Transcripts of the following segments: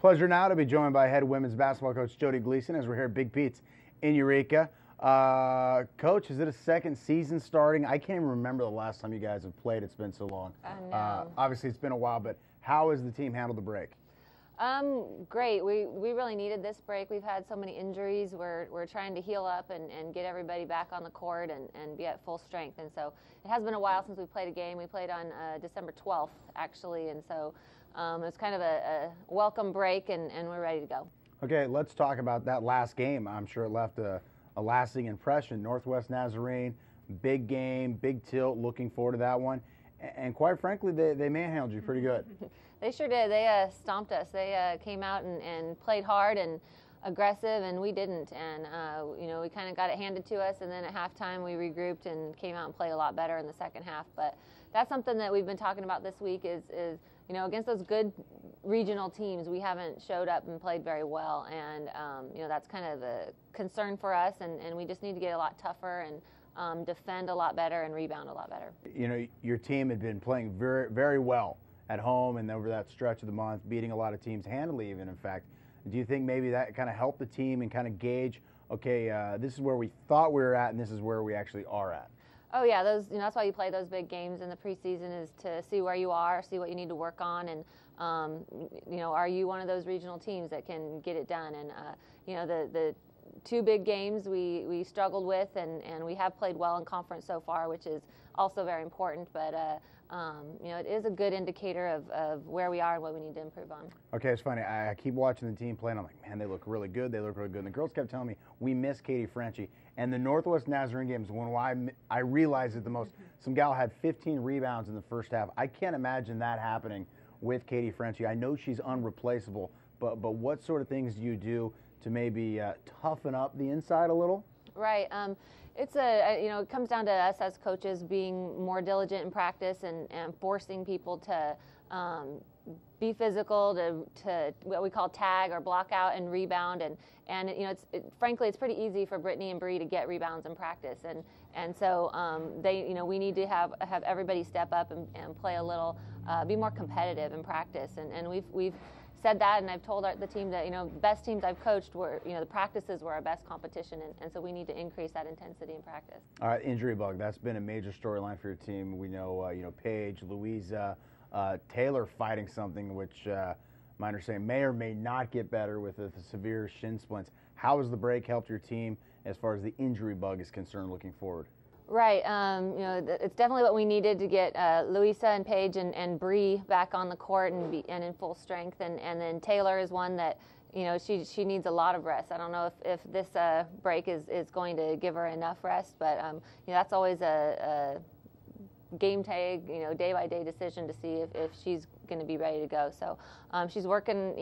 Pleasure now to be joined by head women's basketball coach Joddie Gleason as we're here at Big Pete's in Eureka. Coach, is it a second season starting? I can't even remember the last time you guys have played. It's been so long. I know. Obviously, it's been a while, but how has the team handled the break? Great. We really needed this break. We've had so many injuries. We're trying to heal up and get everybody back on the court and be at full strength. And so it has been a while since we played a game. We played on December 12th, actually, and so it was kind of a welcome break, and we're ready to go. Okay, let's talk about that last game. I'm sure it left a lasting impression. Northwest Nazarene, big game, big tilt, looking forward to that one. And quite frankly, they manhandled you pretty good. They sure did. They stomped us. They came out and played hard and aggressive, and we didn't. And we kind of got it handed to us. And then at halftime, we regrouped and came out and played a lot better in the second half. But that's something that we've been talking about this week is against those good regional teams, we haven't showed up and played very well. And that's kind of a concern for us. And we just need to get a lot tougher and defend a lot better and rebound a lot better. You know, your team had been playing very, very well at home and over that stretch of the month, beating a lot of teams handily even, in fact. Do you think maybe that kind of helped the team and kind of gauge, okay, this is where we thought we were at and this is where we actually are at? Oh yeah, that's why you play those big games in the preseason, is to see where you are, see what you need to work on, and are you one of those regional teams that can get it done? And the two big games we struggled with, and we have played well in conference so far, which is also very important. But it is a good indicator of where we are and what we need to improve on. Okay, it's funny. I keep watching the team play, and I'm like, man, they look really good. They look really good. And the girls kept telling me, we miss Katie Frenchie. And the Northwest Nazarene games, when I realized it the most, some gal had 15 rebounds in the first half. I can't imagine that happening with Katie Frenchie. I know she's unreplaceable, but what sort of things do you do to maybe toughen up the inside a little? Right. It comes down to us as coaches being more diligent in practice and forcing people to be physical, to what we call tag or block out and rebound, frankly it's pretty easy for Brittany and Bree to get rebounds in practice, and so we need to have everybody step up and play a little, be more competitive in practice, and we've said that, and I've told the team that the best teams I've coached were the practices were our best competition, and so we need to increase that intensity in practice. All right, injury bug, that's been a major storyline for your team. We know Paige, Louisa, Taylor fighting something which my understanding may or may not get better with the severe shin splints. How has the break helped your team as far as the injury bug is concerned looking forward? Right. It's definitely what we needed to get Louisa and Paige and Bree back on the court and in full strength. And then Taylor is one that, she needs a lot of rest. I don't know if this break is going to give her enough rest, but that's always a game tag, day-by-day decision to see if she's going to be ready to go. So she's working,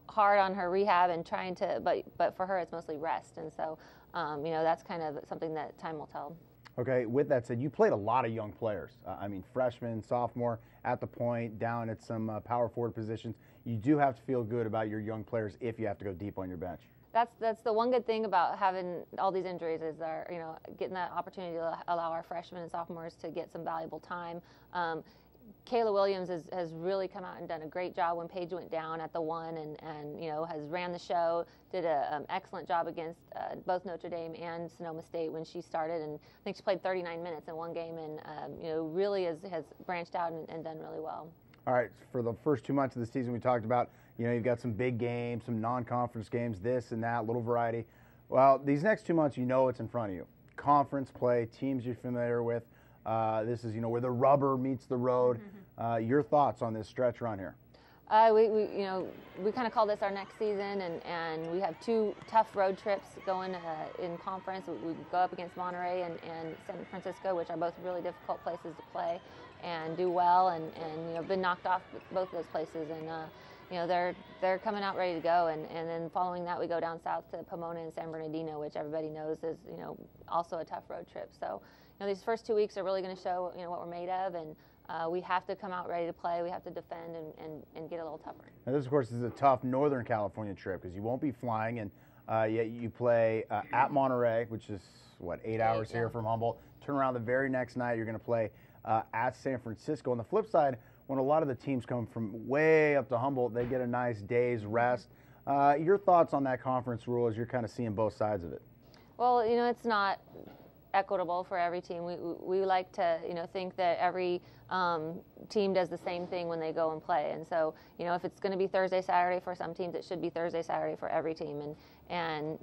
hard on her rehab and trying to, but for her it's mostly rest. And so, that's kind of something that time will tell. Okay, with that said, you played a lot of young players. Freshmen, sophomore, at the point, down at some power forward positions. You do have to feel good about your young players if you have to go deep on your bench. That's the one good thing about having all these injuries is getting that opportunity to allow our freshmen and sophomores to get some valuable time. Kayla Williams has really come out and done a great job when Paige went down at the one, and has ran the show, did an excellent job against both Notre Dame and Sonoma State when she started, and I think she played 39 minutes in one game, and really has branched out and done really well. All right, for the first 2 months of the season we talked about, you've got some big games, some non-conference games, this and that, little variety. Well, these next 2 months, what's in front of you. Conference play, teams you're familiar with. This is, where the rubber meets the road. Your thoughts on this stretch run here? We kind of call this our next season, and we have 2 tough road trips going in conference. We go up against Monterey and San Francisco, which are both really difficult places to play and do well, and been knocked off both those places, and they're coming out ready to go, and then following that we go down south to Pomona and San Bernardino, which everybody knows is also a tough road trip. So these first 2 weeks are really going to show what we're made of, and we have to come out ready to play. We have to defend and get a little tougher. Now this, of course, is a tough Northern California trip because you won't be flying, and yet you play at Monterey, which is, what, 8 hours here from Humboldt. Turn around the very next night, you're going to play at San Francisco. On the flip side, when a lot of the teams come from way up to Humboldt, they get a nice day's rest. Your thoughts on that conference rule as you're kind of seeing both sides of it? Well, it's not equitable for every team. We like to, think that every team does the same thing when they go and play. And so, if it's going to be Thursday, Saturday for some teams, it should be Thursday, Saturday for every team. And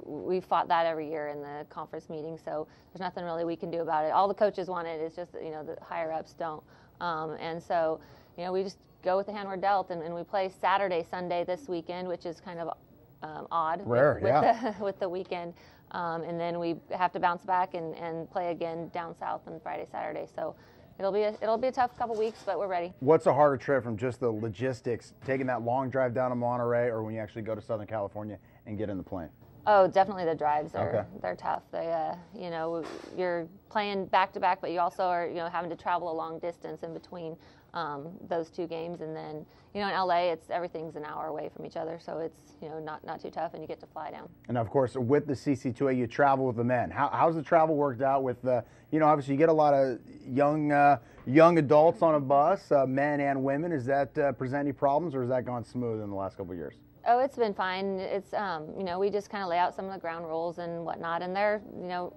we fought that every year in the conference meeting. So there's nothing really we can do about it. All the coaches want it. It's just, the higher ups don't. And so, we just go with the hand we're dealt, and we play Saturday, Sunday this weekend, which is kind of odd. Rare, with the weekend. And then we have to bounce back and play again down south on Friday, Saturday. So it'll be a tough couple weeks, but we're ready. What's a harder trip from just the logistics, taking that long drive down to Monterey, or when you actually go to Southern California and get in the plane? Oh, definitely the drives Okay. They're tough. They you're playing back to back, but you also are having to travel a long distance in between those two games, and then in LA everything's an hour away from each other, so it's not too tough, and you get to fly down. And of course, with the CC2A, you travel with the men. How's the travel worked out with the? Obviously you get a lot of young adults on a bus, men and women. Does that present any problems, or has that gone smooth in the last couple of years? Oh, it's been fine. It's we just kind of lay out some of the ground rules and whatnot, and they're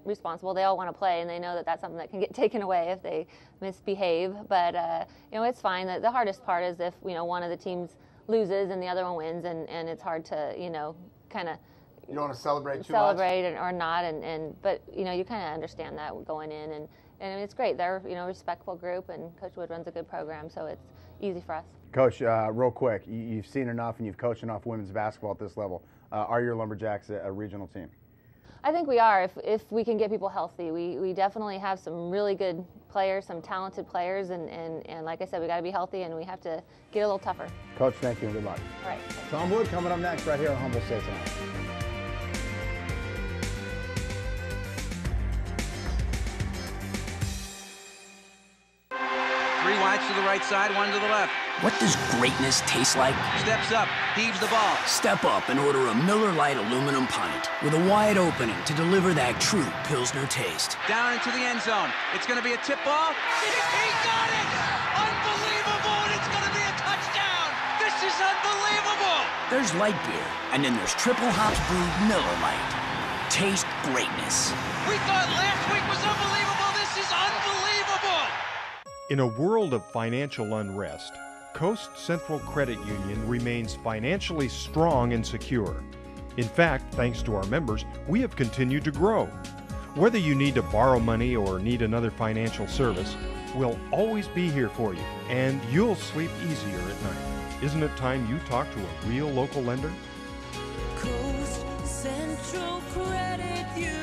responsible. They all want to play, and they know that that's something that can get taken away if they misbehave. But it's fine. The hardest part is if one of the teams loses and the other one wins, and it's hard to kind of. You don't want to celebrate too celebrate much? Or not, but you kind of understand that going in, and it's great. They're a respectful group, and Coach Wood runs a good program, so it's easy for us. Coach, real quick, you've seen enough and you've coached enough women's basketball at this level. Are your Lumberjacks a regional team? I think we are, if we can get people healthy. We definitely have some really good players, some talented players, and like I said, we got to be healthy, and we have to get a little tougher. Coach, thank you and good luck. All right. Tom Wood coming up next right here on Humboldt State Tonight. Three wides to the right side, one to the left. What does greatness taste like? Steps up, heaves the ball. Step up and order a Miller Lite aluminum pint with a wide opening to deliver that true Pilsner taste. Down into the end zone. It's going to be a tip ball. He got it! Unbelievable, and it's going to be a touchdown! This is unbelievable! There's light beer, and then there's triple hops brewed Miller Lite. Taste greatness. We thought last week was unbelievable. This is unbelievable! In a world of financial unrest, Coast Central Credit Union remains financially strong and secure. In fact, thanks to our members, we have continued to grow. Whether you need to borrow money or need another financial service, we'll always be here for you, and you'll sleep easier at night. Isn't it time you talk to a real local lender? Coast Central Credit Union.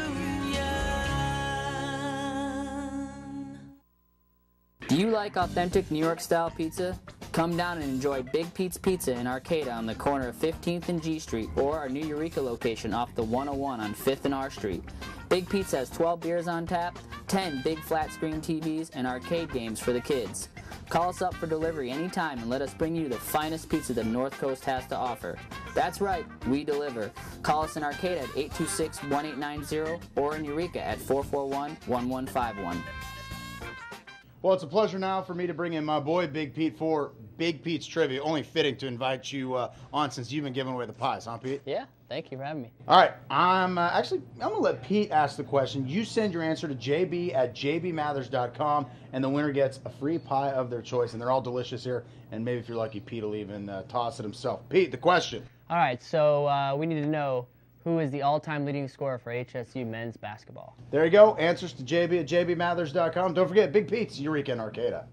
Do you like authentic New York-style pizza? Come down and enjoy Big Pete's Pizza in Arcata on the corner of 15th and G Street, or our new Eureka location off the 101 on 5th and R Street. Big Pete's has 12 beers on tap, 10 big flat-screen TVs, and arcade games for the kids. Call us up for delivery anytime and let us bring you the finest pizza the North Coast has to offer. That's right, we deliver. Call us in Arcata at 826-1890 or in Eureka at 441-1151. Well, it's a pleasure now for me to bring in my boy Big Pete for Big Pete's Trivia. Only fitting to invite you on since you've been giving away the pies, huh, Pete? Yeah, thank you for having me. All right, I'm going to let Pete ask the question. You send your answer to jb@jbmathers.com, and the winner gets a free pie of their choice, and they're all delicious here. And maybe if you're lucky, Pete will even toss it himself. Pete, the question. All right, so we need to know who is the all-time leading scorer for HSU men's basketball. There you go. Answers to jb@jbmathers.com. Don't forget, Big Pete's, Eureka and Arcata.